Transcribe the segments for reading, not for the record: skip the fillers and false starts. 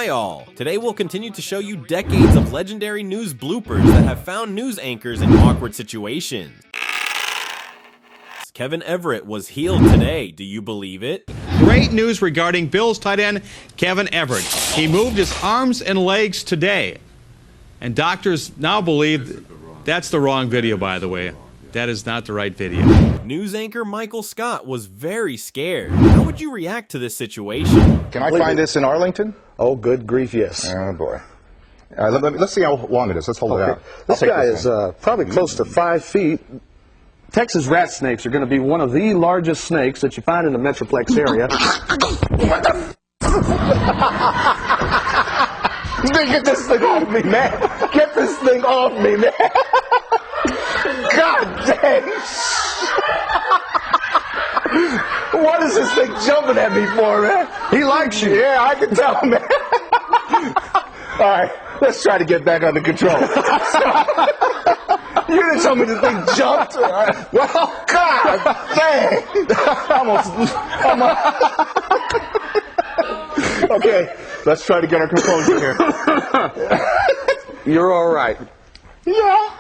Hi all! Today we'll continue to show you decades of legendary news bloopers that have found news anchors in awkward situations. Kevin Everett was healed today, do you believe it? Great news regarding Bills tight end Kevin Everett. He moved his arms and legs today. And doctors now believe that's the wrong video, by the way. That is not the right video. News anchor Michael Scott was very scared. How would you react to this situation? Can I find this in Arlington? Oh, good grief, yes. Oh, boy. Let's see how long it is. Let's hold it out. This guy is probably close to 5 feet. Texas rat snakes are going to be one of the largest snakes that you find in the Metroplex area. What the Get this thing off me, man. Get this thing off me, man. God dang. What is this thing jumping at me for, man? He likes you. Yeah, I can tell, man. All right, let's try to get back under control. You didn't tell me the thing jumped. Well, God dang. Okay, let's try to get our composure here. You're all right. Yeah.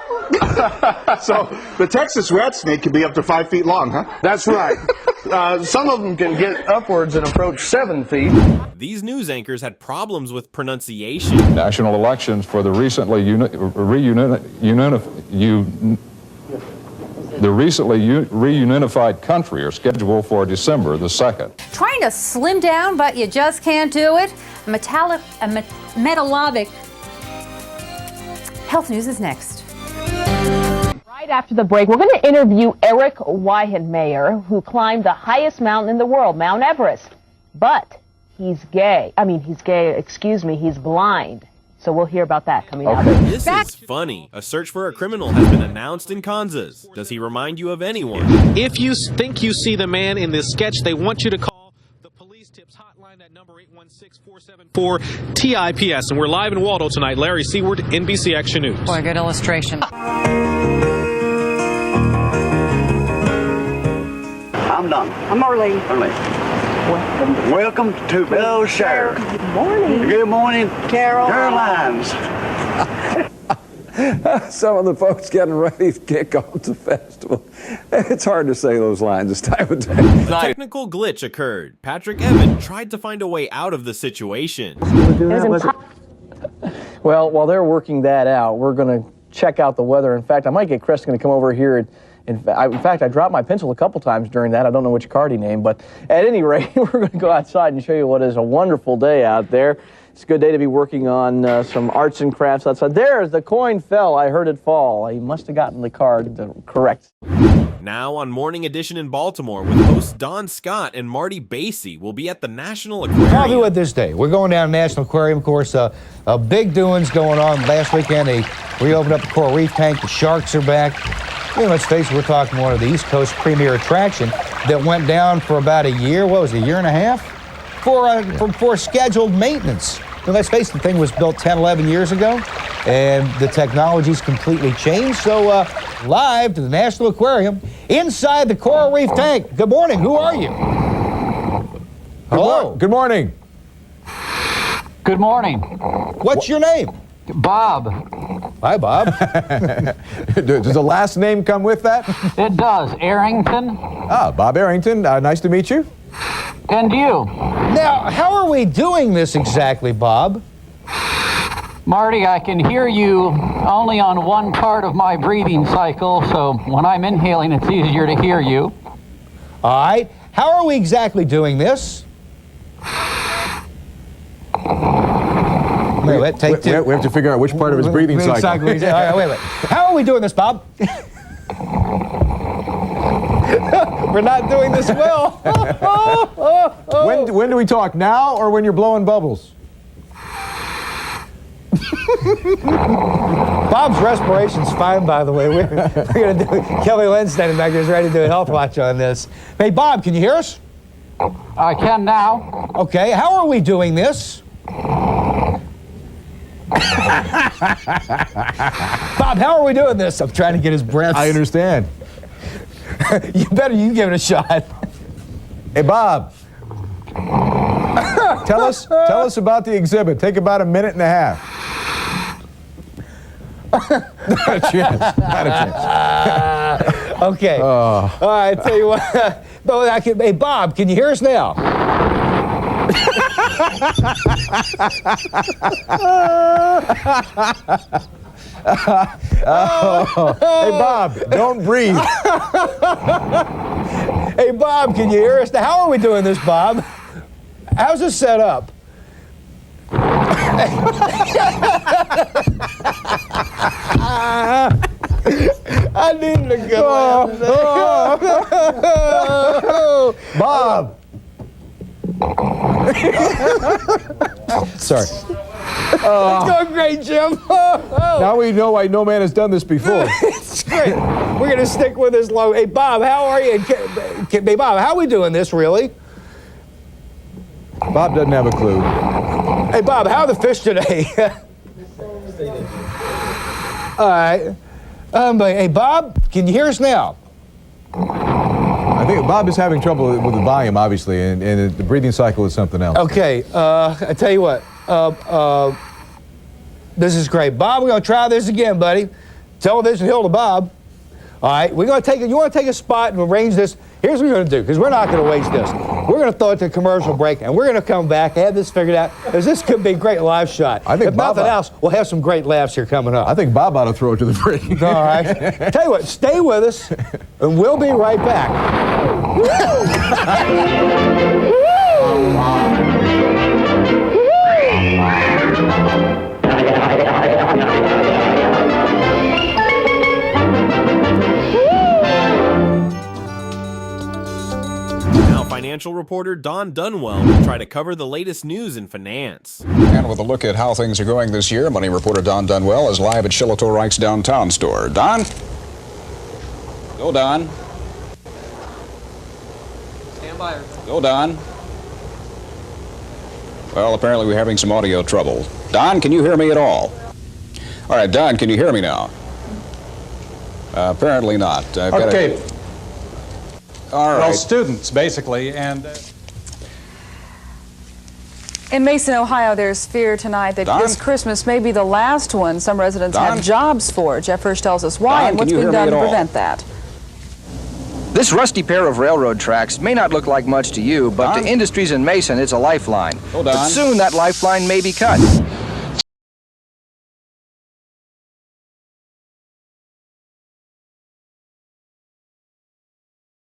So the Texas rat snake can be up to 5 feet long, huh? That's right. Some of them can get upwards and approach 7 feet. These news anchors had problems with pronunciation. National elections for the recently reunified country are scheduled for December the 2nd. Trying to slim down, but you just can't do it? Metallovic. Health News is next. Right after the break, we're going to interview Eric Weihenmayer, who climbed the highest mountain in the world, Mount Everest. But he's gay. He's blind. So we'll hear about that coming up. This is funny. A search for a criminal has been announced in Kansas. Does he remind you of anyone? If you think you see the man in this sketch, they want you to call the police tips hotline at number 816-474-TIPS. And we're live in Waldo tonight. Larry Seward, NBC Action News. Boy, good illustration. I'm Don. I'm Arlene. Welcome to Bell Shire. Good morning. Good morning, Carolines. Some of the folks getting ready to kick off the festival. It's hard to say those lines this time of day. A technical glitch occurred. Patrick Evan tried to find a way out of the situation. Well, while they're working that out, we're going to check out the weather. In fact, I might get Chris to come over here. In fact, I dropped my pencil a couple times during that. I don't know which card he named, but at any rate, we're going to go outside and show you what is a wonderful day out there. It's a good day to be working on some arts and crafts outside. There's the coin fell. I heard it fall. He must have gotten the card correct. Now on Morning Edition in Baltimore with hosts Don Scott and Marty Basie will be at the National Aquarium. How do we do this day? We're going down to National Aquarium, of course. Big doings going on. Last weekend, they reopened up the coral reef tank. The sharks are back. Let's face it, we're talking one of the East Coast premier attraction that went down for about a year. What was it, a year and a half? For scheduled maintenance. Let's face it, the thing was built 10, 11 years ago, and the technology's completely changed. So, live to the National Aquarium, inside the coral reef tank. Good morning. Who are you? Hello. Good morning. Good morning. What's your name? Bob. Hi, Bob. Does the last name come with that? It does. Arrington. Ah, Bob Arrington. Nice to meet you. And you. Now, how are we doing this exactly, Bob? Marty, I can hear you only on one part of my breathing cycle, so when I'm inhaling, it's easier to hear you. All right. How are we exactly doing this? Wait, take two. We have to figure out which part of his breathing cycle. All right, wait. How are we doing this, Bob? We're not doing this well. When do we talk? Now or when you're blowing bubbles? Bob's respiration's fine, by the way. We're going to do. Kelly Lynn's standing back there is ready to do a health watch on this. Hey, Bob, can you hear us? I can now. Okay, how are we doing this? Bob, how are we doing this? I'm trying to get his breath. I understand. You give it a shot. Hey, Bob. Tell us about the exhibit. Take about a minute and a half. Not a chance. Not a chance. Okay. All right, tell you what. Hey, Bob, can you hear us now? Hey, Bob, don't breathe. Hey, Bob, can you hear us now? How are we doing this, Bob? How's this set up? I needed to go. Bob. Sorry. It's going great, Jim. Now we know why no man has done this before. It's great. We're going to stick with this long. Hey, Bob, how are you? Hey, Bob, how are we doing this, really? Bob doesn't have a clue. Hey, Bob, how are the fish today? All right. Hey, Bob, can you hear us now? I think Bob is having trouble with the volume, obviously, and the breathing cycle is something else. Okay, I tell you what. This is great. Bob, we're going to try this again, buddy. Television Hill to Bob. All right, we're going to take it. You want to take a spot and arrange this? Here's what we're going to do, because we're not going to waste this. We're going to throw it to a commercial break, and we're going to come back, have this figured out, because this could be a great live shot. I think if nothing else, we'll have some great laughs here coming up. I think Bob ought to throw it to the break. All right. Tell you what, stay with us, and we'll be right back. Now, financial reporter Don Dunwell will try to cover the latest news in finance. And with a look at how things are going this year, money reporter Don Dunwell is live at Shiloh Reich's downtown store. Don? Go, Don. Stand by. Go, Don. Well, apparently we're having some audio trouble. Don, can you hear me at all? All right, Don, can you hear me now? Apparently not. Okay. All right. Well, students, basically, and... In Mason, Ohio, there's fear tonight that Don? this Christmas may be the last one some residents Don? have jobs for. Jeff Hirsch tells us why Don, and what's can you being hear me done to at all? prevent that. This rusty pair of railroad tracks may not look like much to you, but Don? to industries in Mason, it's a lifeline. Hold But on. soon that lifeline may be cut.